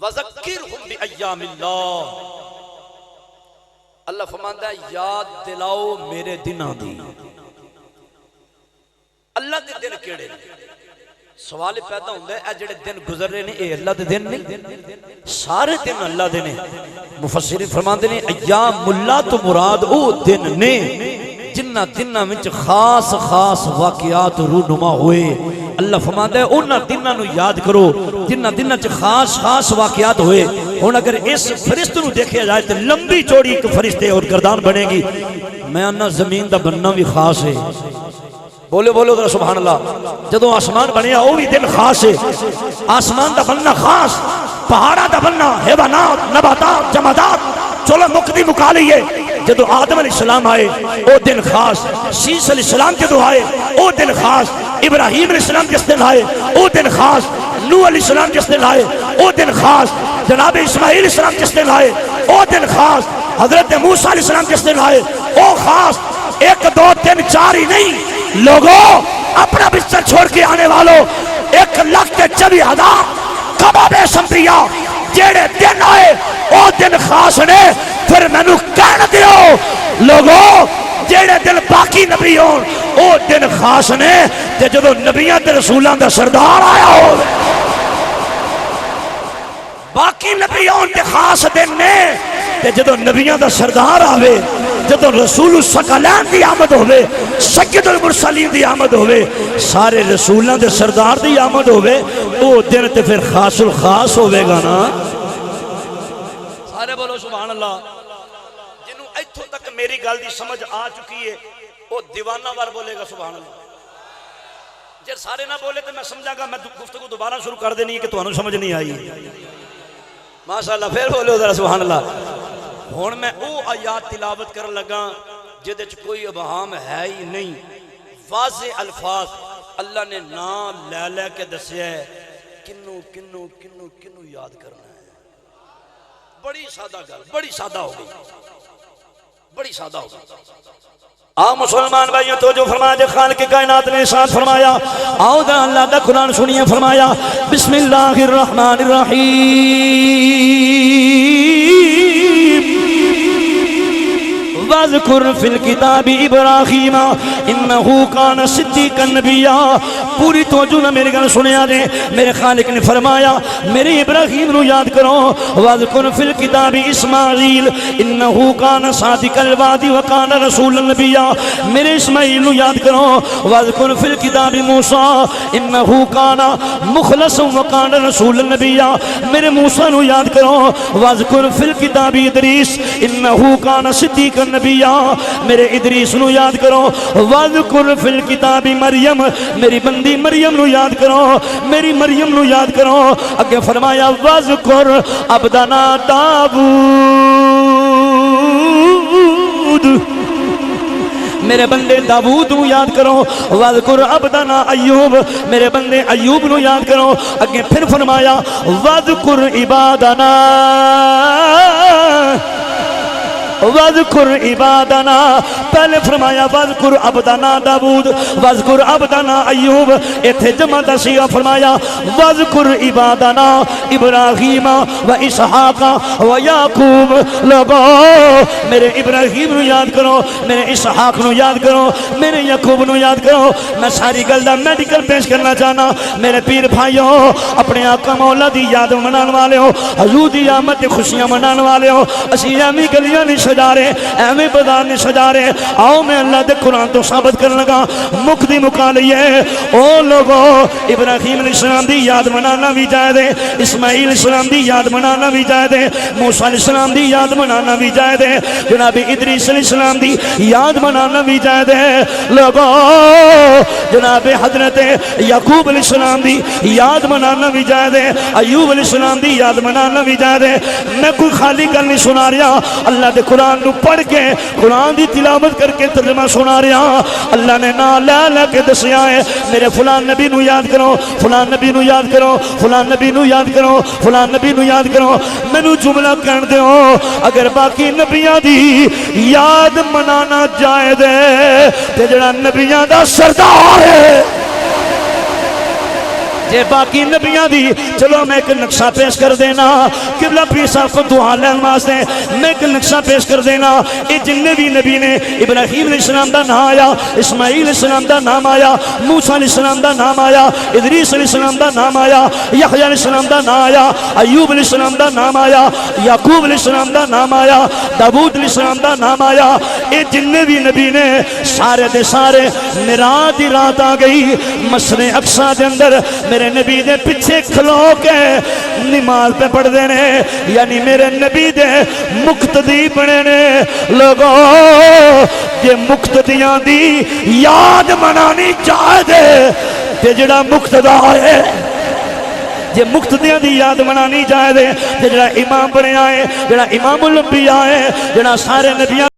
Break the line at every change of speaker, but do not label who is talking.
وذکرہم بایام اللہ، اللہ فرماندا ہے یاد دلاؤ میرے دنوں دی۔ اللہ دے دن کیڑے نے؟ سوال پیدا ہوتا ہے اے جڑے دن گزر رہے ہیں اے اللہ دے دن نہیں؟ سارے دن اللہ دے نے۔ مفسرین فرماندے نے ایام اللہ تو مراد او دن نے جنہ دنہ وچ خاص خاص واقعات رونما ہوئے۔ اللہ فرماندا ہے انہاں دنوں نو یاد کرو جنہ دنوں چ خاص خاص واقعات ہوئے۔ ہن اگر اس فرشتے نو دیکھا جائے تو لمبی چوڑی ایک فرشتے اور گردان بنے گی۔ میں انہاں زمین دا بننا بھی خاص ہے، بولے بولو ذرا سبحان اللہ۔ جدوں آسمان بنیا وہ بھی دن خاص ہے، آسمان دا بننا خاص، پہاڑا دا بننا، حیوانات، نباتات، جمادات، چلو مقدی مکا لیے۔ جدو آدم علیہ السلام آئے وہ دن خاص، شیس علیہ السلام جدو آئے وہ دن خاص، ابراہیم علیہ السلام جس دن آئے وہ دن خاص، نوح علیہ السلام جس دن آئے وہ دن خاص، جناب اسماعیل علیہ السلام جس دن آئے وہ دن خاص، حضرت موسیٰ علیہ السلام جس دن آئے وہ خاص۔ ایک دو تین چار ہی نہیں، لوگوں اپنا بستر چھوڑ کے آنے والوں 1,24,000 کبابے سمدیا جیڑے دن آئے وہ دن خاص نے۔ پھر میں نو کہنا دیو لوگوں جیڑے دن باقی نبی ہون وہ دن خاص نے، تے جدو نبیان تے رسولان دا سردار آیا ہو باقی نبی ہون تے خاص دن نے، تے جدو نبیان دا سردار آوے، جدو رسول الثقلین دی آمد ہوئے، سید المرسلین دی آمد ہوئے، سارے رسولان دے سردار دی آمد ہوئے، وہ دن تے پھر خاص الخاص ہوئے گا نا۔ سارے بولو سبحان اللہ۔ جنہوں ایتھوں تک میری گل دی سمجھ آ چکی ہے وہ دیوانہ وار بولے گا سبحان اللہ۔ جب سارے نہ بولے تو میں سمجھا گا میں گفتگو دوبارہ شروع کر دینی ہے کہ تو انہوں سمجھ نہیں آئی۔ ماشاءاللہ پھر بولے ذرا سبحان اللہ۔ ہون میں او آیات تلاوت کر لگا جدے چ کوئی ابہام ہے ہی نہیں، واضح الفاظ اللہ نے نام لے لے کے دسیا ہے کنو کنو کنو کنو یاد کرنا ہے۔ بڑی سادہ گل، بڑی سادہ ہو گئی، بڑی سادہ ہو گئی۔ آؤ مسلمان بھائیوں تو جو فرمایا جو خالق کائنات نے ارشاد فرمایا، آؤ دا اللہ دا قرآن سنیے، فرمایا بسم اللہ الرحمن الرحیم وَاذْكُرْ فِي الْكِتَابِ إِبْرَاهِيمَ إِنَّهُ كَانَ صِدِّيقًا نَبِيًّا۔ پوری توجہ نہ میرے گل سنیا دے، میرے خالق نے فرمایا میرے ابراہیم نو یاد کرو، وَاذْكُرْ فِي الْكِتَابِ إِسْمَاعِيلَ إِنَّهُ كَانَ صَادِقَ الْوَعْدِ وَكَانَ رَسُولًا نَبِيًّا۔ میرے اسماعیل نو یاد کرو، وَاذْكُرْ فِي الْكِتَابِ مُوسَىٰ إِنَّهُ كَانَ مُخْلَصًا وَكَانَ رَسُولًا نَبِيًّا۔ میرے موسیٰ نو یاد کرو، وَاذْكُرْ فِي الْكِتَابِ إِدْرِيسَ إِنَّهُ كَانَ صِدِّيقًا نبیہ۔ میرے ادریس نو یاد کرو، وَاذْكُرْ فِي الْكِتَابِ مریم، میری بندی مریم نو یاد کرو، میری مریم نو یاد کرو۔ اگے فرمایا وَاذْكُرْ عَبْدَنَا داؤد، میرے بندے داؤد نو یاد کرو، وَاذْكُرْ عَبْدَنَا ایوب، میرے بندے ایوب نو یاد کرو۔ اگے پھر فرمایا وَاذْكُرْ عِبَادَنَا وَاذْكُرْ عِبَادَنَا، پہلے فرمایا وَاذْكُرْ عَبْدَنَا داؤد، وَاذْكُرْ عَبْدَنَا ایوب، ایتھے جمع دسیہ فرمایا وَاذْكُرْ عِبَادَنَا ابراہیم وَإِسْحَاقَ وَيَعْقُوب۔ لوگو میرے ابراہیم نو یاد کرو، میرے اسحاق نو یاد کرو، میرے یعقوب نو یاد کرو۔ میں ساری گل دا میڈیکل پیش کرنا چاہنا، میرے پیر بھائیوں اپنے آقا مولا دی یاد منان والے ہو، حضور دی آمد دی خوشیاں منان والے ہو، اسی ایمی گلیاں نہیں سجا رہے، ایویں بازار نہیں سجا رہے۔ آؤ میں اللہ دے قرآن تو ثابت کرنے لگا، مقدی مکا لیے۔ او لوگو ابراہیم علیہ السلام دی یاد منانا بھی جائز ہے، اسماعیل علیہ السلام دی یاد منانا بھی جائز ہے، موسیٰ علیہ السلام دی یاد منانا بھی جائز ہے، جناب ادریس علیہ السلام دی یاد منانا بھی جائز ہے۔ لوگو جناب حضرت یعقوب علیہ السلام دی یاد منانا بھی جائز ہے، ایوب علیہ السلام دی یاد منانا بھی جائز ہے۔ میں کوئی خالی گل نہیں سنا رہا، اللہ دے قرآن نو پڑھ کے قرآن دی تلاوت کر کے ترجمہ سنا رہا۔ اللہ نے نا لے لے کے دسیا ہے میرے فلان نبی نو یاد کرو، فلان نبی نو یاد کرو، فلان نبی نو یاد کرو، فلان نبی نو یاد کرو۔ میں نو جملہ کہن دیو، اگر باقی نبیاں دی یاد منانا جائز ہے تے جڑا نبیاں دا سردار ہے جے باقی نبیاں دی چلو میں ایک نقشہ پیش کر دینا قبلہ پیر صاحب کو دعا لین واسطے میں ایک نقشہ پیش کر دینا یہ جن بھی نبی نے ابراہیم علیہ السلام دا نام آیا اسماعیل علیہ السلام دا نام آیا موسیٰ علیہ السلام دا نام آیا ادریس علیہ السلام دا نام آیا یحییٰ علیہ السلام دا نام آیا ایوب علیہ السلام دا نام آیا یعقوب علیہ السلام دا نام آیا داود علیہ السلام دا نام آیا یہ جن بھی نبی نے سارے دے سارے میراج دی رات آ گئی مسجد اقصی دے اندر میرے نبی دے پیچھے کھلو کے نماز پہ پڑھ دینے یعنی میرے نبی دے مقتدی بنے نے لوگوں یہ مقتدیاں دی یاد منانی چاہے دے تے جڑا مقتدا ہے جے مقتدیاں دی یاد منانی چاہے دے تے جڑا امام بنے آئے جڑا امام الانبیاء ہے جڑا سارے نبیاں